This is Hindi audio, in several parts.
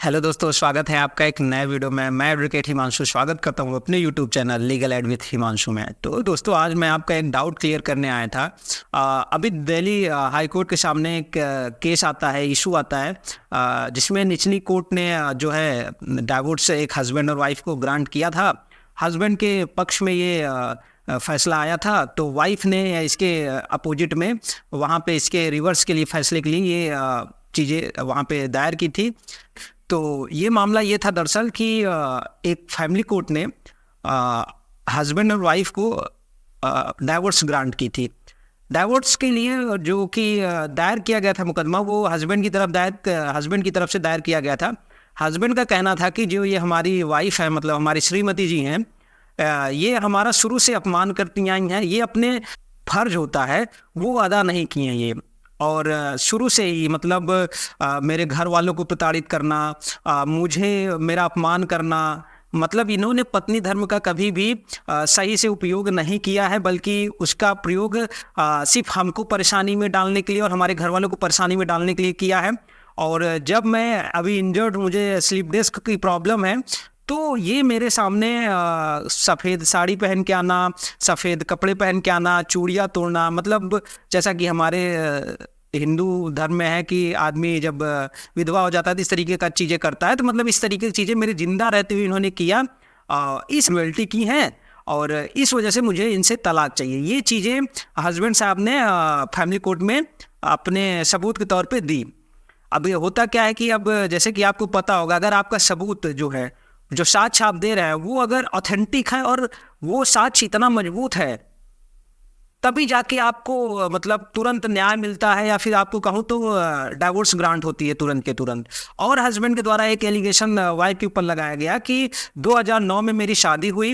हेलो दोस्तों, स्वागत है आपका एक नए वीडियो में। मैं एडवोकेट हिमांशु स्वागत करता हूं अपने YouTube channel legal aid with Himanshu में। तो दोस्तों, आज मैं आपका एक डाउट क्लियर करने आया था। अभी दिल्ली हाई कोर्ट के सामने एक केस आता है, इशू आता है, जिसमें निचली कोर्ट ने जो है डाइवोर्स एक हस्बैंड और वाइफ को ग्रांट किया था। हस्बैंड के पक्ष में ये फैसला आया था, तो वाइफ ने इसके अपोजिट में वहाँ पे इसके रिवर्स के लिए फैसले के लिए ये चीज़ें वहाँ पे दायर की थी। तो ये मामला ये था दरअसल कि एक फैमिली कोर्ट ने हस्बैंड और वाइफ को डाइवोर्स ग्रांट की थी। डाइवोर्स के लिए जो कि दायर किया गया था मुकदमा, वो हस्बैंड की तरफ से दायर किया गया था। हस्बैंड का कहना था कि जो ये हमारी वाइफ है, मतलब हमारी श्रीमती जी हैं, ये हमारा शुरू से अपमान करती आई हैं। ये अपने फर्ज होता है वो अदा नहीं किए हैं ये, और शुरू से ही मतलब मेरे घर वालों को प्रताड़ित करना, मुझे मेरा अपमान करना, मतलब इन्होंने पत्नी धर्म का कभी भी सही से उपयोग नहीं किया है, बल्कि उसका प्रयोग सिर्फ हमको परेशानी में डालने के लिए और हमारे घर वालों को परेशानी में डालने के लिए किया है। और जब मैं अभी इंजर्ड, मुझे स्लीप डिस्क की प्रॉब्लम है, तो ये मेरे सामने सफ़ेद साड़ी पहन के आना, सफ़ेद कपड़े पहन के आना, चूड़ियाँ तोड़ना, मतलब जैसा कि हमारे हिंदू धर्म में है कि आदमी जब विधवा हो जाता है तो इस तरीके का चीज़ें करता है, तो मतलब इस तरीके की चीज़ें मेरे जिंदा रहते हुए इन्होंने किया, इस क्रुएल्टी की हैं, और इस वजह से मुझे इनसे तलाक चाहिए। ये चीज़ें हस्बैंड साहब ने फैमिली कोर्ट में अपने सबूत के तौर पे दी। अब ये होता क्या है कि अब जैसे कि आपको पता होगा, अगर आपका सबूत जो है, जो साक्ष्य आप दे रहे हैं, वो अगर ऑथेंटिक है और वो साक्ष्य इतना मजबूत है, तभी जाके आपको मतलब तुरंत न्याय मिलता है, या फिर आपको कहूँ तो डाइवोर्स ग्रांट होती है तुरंत के तुरंत। और हस्बैंड के द्वारा एक एलिगेशन वाइफ के ऊपर लगाया गया कि 2009 में मेरी शादी हुई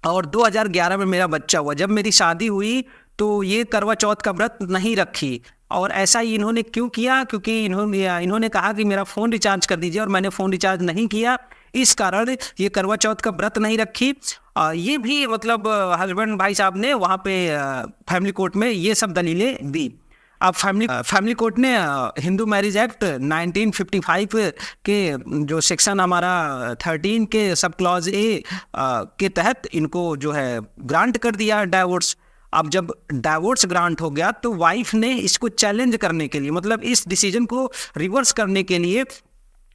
और 2011 में मेरा बच्चा हुआ। जब मेरी शादी हुई तो ये करवा चौथ का व्रत नहीं रखी, और ऐसा ही इन्होंने क्यों किया? क्योंकि इन्होंने कहा कि मेरा फ़ोन रिचार्ज कर दीजिए, और मैंने फ़ोन रिचार्ज नहीं किया, इस कारण ये करवा चौथ का व्रत नहीं रखी। ये भी मतलब हस्बैंड भाई साहब ने वहाँ पे फैमिली कोर्ट में ये सब दलीलें दी। अब फैमिली कोर्ट ने हिंदू मैरिज एक्ट 1955 के जो सेक्शन हमारा 13 के सब क्लॉज ए के तहत इनको जो है ग्रांट कर दिया डाइवोर्स। अब जब डाइवोर्स ग्रांट हो गया, तो वाइफ ने इसको चैलेंज करने के लिए, मतलब इस डिसीजन को रिवर्स करने के लिए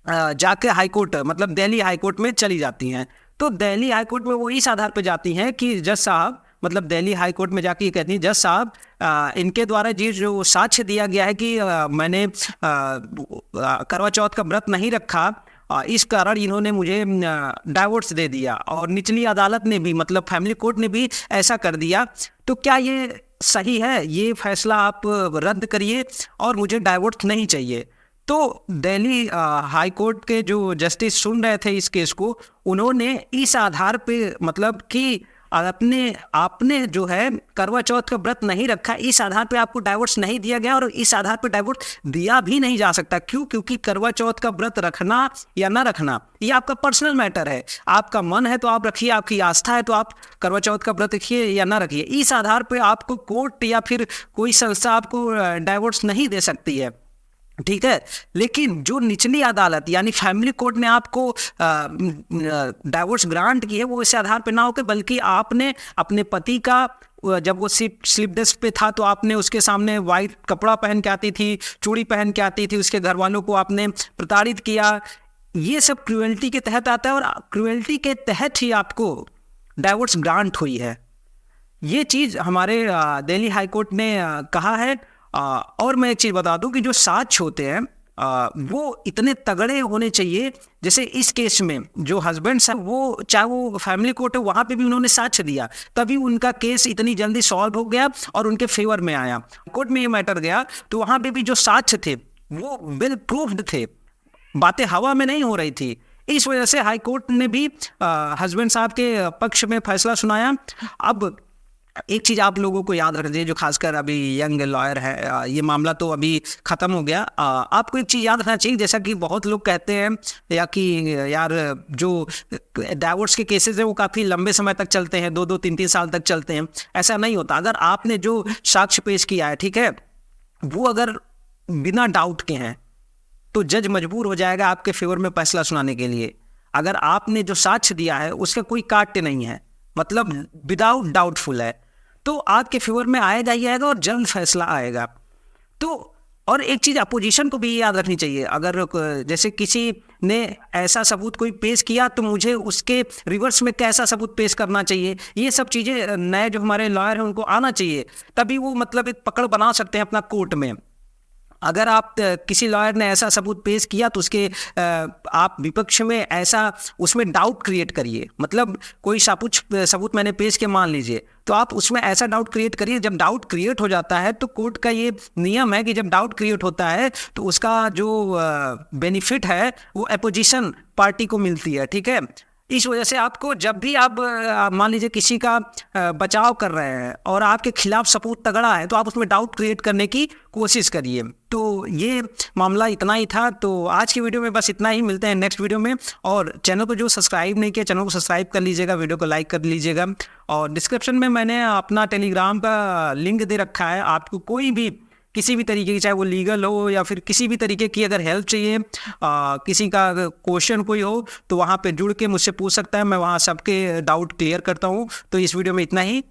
जाके हाई कोर्ट, मतलब दिल्ली हाई कोर्ट में चली जाती हैं। तो दिल्ली हाई कोर्ट में वो इस आधार पर जाती हैं कि जज साहब, मतलब दिल्ली हाई कोर्ट में जाके ये कहती हैं, जज साहब इनके द्वारा ये जो साक्ष्य दिया गया है कि मैंने करवा चौथ का व्रत नहीं रखा, इस कारण इन्होंने मुझे डाइवोर्स दे दिया। और निचली अदालत ने भी, मतलब फैमिली कोर्ट ने भी ऐसा कर दिया। तो क्या ये सही है? ये फैसला आप रद्द करिए और मुझे डाइवोर्स नहीं चाहिए। तो दिल्ली हाई कोर्ट के जो जस्टिस सुन रहे थे इस केस को, उन्होंने इस आधार पे, मतलब कि आपने जो है करवा चौथ का व्रत नहीं रखा, इस आधार पे आपको डाइवोर्स नहीं दिया गया, और इस आधार पे डाइवोर्स दिया भी नहीं जा सकता। क्यों? क्योंकि करवा चौथ का व्रत रखना या ना रखना ये आपका पर्सनल मैटर है। आपका मन है तो आप रखिए, आपकी आस्था है तो आप करवा चौथ का व्रत रखिए या ना रखिए। इस आधार पर आपको कोर्ट या फिर कोई संस्था आपको डाइवोर्स नहीं दे सकती है, ठीक है। लेकिन जो निचली अदालत यानी फैमिली कोर्ट ने आपको डाइवोर्स ग्रांट की है, वो इस आधार पे ना होकर, बल्कि आपने अपने पति का, जब वो स्लिप डिस्क पे था तो आपने उसके सामने वाइट कपड़ा पहन के आती थी, चूड़ी पहन के आती थी, उसके घर वालों को आपने प्रताड़ित किया। ये सब क्रुएल्टी के तहत आता है, और क्रुएल्टी के तहत ही आपको डाइवोर्स ग्रांट हुई है। ये चीज़ हमारे दिल्ली हाई कोर्ट ने कहा है। और मैं एक चीज़ बता दूं कि जो साक्ष्य होते हैं वो इतने तगड़े होने चाहिए। जैसे इस केस में जो हस्बैंड साहब, वो चाहे वो फैमिली कोर्ट है, वहाँ पे भी उन्होंने साक्ष्य दिया, तभी उनका केस इतनी जल्दी सॉल्व हो गया और उनके फेवर में आया। कोर्ट में ये मैटर गया तो वहाँ पे भी जो साक्ष्य थे वो वेल प्रूफ्ड थे, बातें हवा में नहीं हो रही थी। इस वजह से हाई कोर्ट ने भी हस्बैंड साहब के पक्ष में फैसला सुनाया। अब एक चीज़ आप लोगों को याद रखना चाहिए, जो खासकर अभी यंग लॉयर है, ये मामला तो अभी ख़त्म हो गया। आपको एक चीज़ याद रखना चाहिए, जैसा कि बहुत लोग कहते हैं या कि यार जो डाइवोर्स के केसेस हैं वो काफ़ी लंबे समय तक चलते हैं, 2-2, 3-3 साल तक चलते हैं। ऐसा नहीं होता। अगर आपने जो साक्ष्य पेश किया है, ठीक है, वो अगर बिना डाउट के हैं, तो जज मजबूर हो जाएगा आपके फेवर में फैसला सुनाने के लिए। अगर आपने जो साक्ष्य दिया है उसका कोई काट्य नहीं है, मतलब विदाउट डाउटफुल है, तो आपके फेवर में आएगा ही आएगा और जल्द फैसला आएगा। तो और एक चीज़ अपोजिशन को भी याद रखनी चाहिए। अगर जैसे किसी ने ऐसा सबूत कोई पेश किया तो मुझे उसके रिवर्स में कैसा सबूत पेश करना चाहिए, ये सब चीज़ें नए जो हमारे लॉयर हैं उनको आना चाहिए, तभी वो मतलब एक पकड़ बना सकते हैं अपना कोर्ट में। अगर आप किसी लॉयर ने ऐसा सबूत पेश किया तो उसके आप विपक्ष में ऐसा उसमें डाउट क्रिएट करिए। मतलब कोई सबूत मैंने पेश किया मान लीजिए, तो आप उसमें ऐसा डाउट क्रिएट करिए। जब डाउट क्रिएट हो जाता है तो कोर्ट का ये नियम है कि जब डाउट क्रिएट होता है तो उसका जो बेनिफिट है वो अपोजिशन पार्टी को मिलती है, ठीक है। इस वजह से आपको जब भी आप मान लीजिए किसी का बचाव कर रहे हैं और आपके खिलाफ सबूत तगड़ा है, तो आप उसमें डाउट क्रिएट करने की कोशिश करिए। तो ये मामला इतना ही था। तो आज की वीडियो में बस इतना ही, मिलते हैं नेक्स्ट वीडियो में। और चैनल को जो सब्सक्राइब नहीं किया, चैनल को सब्सक्राइब कर लीजिएगा, वीडियो को लाइक कर लीजिएगा। और डिस्क्रिप्शन में मैंने अपना टेलीग्राम का लिंक दे रखा है। आपको कोई भी किसी भी तरीके की, चाहे वो लीगल हो या फिर किसी भी तरीके की अगर हेल्प चाहिए, किसी का क्वेश्चन कोई हो, तो वहाँ पे जुड़ के मुझसे पूछ सकता है। मैं वहाँ सबके डाउट क्लियर करता हूँ। तो इस वीडियो में इतना ही।